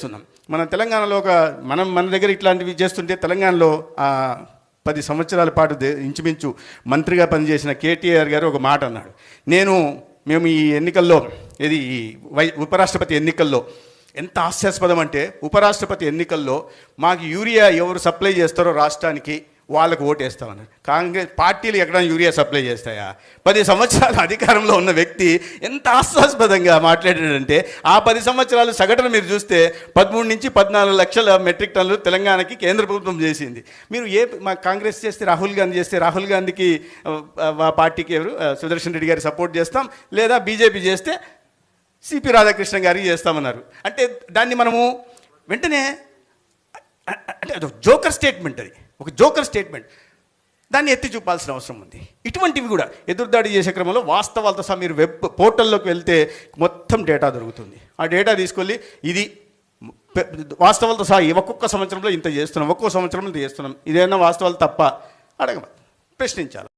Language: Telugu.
చేస్తున్నాం. మన తెలంగాణలో మన దగ్గర ఇట్లాంటివి చేస్తుంటే తెలంగాణలో 10 సంవత్సరాల పాటు ఇంచుమించు మంత్రిగా పనిచేసిన కేటీఆర్ గారు ఒక మాట అన్నాడు. మేము ఈ ఎన్నికల్లో ఉపరాష్ట్రపతి ఎన్నికల్లో ఎంత హాస్యాస్పదం అంటే, ఉపరాష్ట్రపతి ఎన్నికల్లో మాకు యూరియా ఎవరు సప్లై చేస్తారో రాష్ట్రానికి వాళ్ళకు ఓటేస్తామన్నారు. కాంగ్రెస్ పార్టీలు ఎక్కడైనా యూరియా సప్లై చేస్తాయా? 10 సంవత్సరాల అధికారంలో ఉన్న వ్యక్తి ఎంత హాస్యాస్పదంగా మాట్లాడాడంటే, ఆ 10 సంవత్సరాలు సగటున మీరు చూస్తే 13 నుంచి 14 లక్షల మెట్రిక్ టన్నులు తెలంగాణకి కేంద్ర ప్రభుత్వం చేసింది. మీరు మా కాంగ్రెస్ చేస్తే, రాహుల్ గాంధీ చేస్తే, రాహుల్ గాంధీకి పార్టీకి ఎవరు సుదర్శన్ రెడ్డి గారికి సపోర్ట్ చేస్తాం, లేదా బీజేపీ చేస్తే సిపి రాధాకృష్ణ గారికి చేస్తామన్నారు. అంటే దాన్ని మనము వెంటనే అంటే అది జోకర్ స్టేట్మెంట్, అది ఒక జోకర్ స్టేట్మెంట్, దాన్ని ఎత్తి చూపాల్సిన అవసరం ఉంది. ఇటువంటివి కూడా ఎదురుదాడి చేసే క్రమంలో వాస్తవాలతో సహా మీరు వెబ్ పోర్టల్లోకి వెళ్తే మొత్తం డేటా దొరుకుతుంది. ఆ డేటా తీసుకెళ్ళి ఇది వాస్తవాలతో సహా ఒక్కొక్క సంవత్సరంలో ఇంత చేస్తున్నాం, ఒక్కో సంవత్సరంలో ఇంత చేస్తున్నాం, ఇదేమన్నా వాస్తవాలు తప్ప ప్రశ్నించాలి.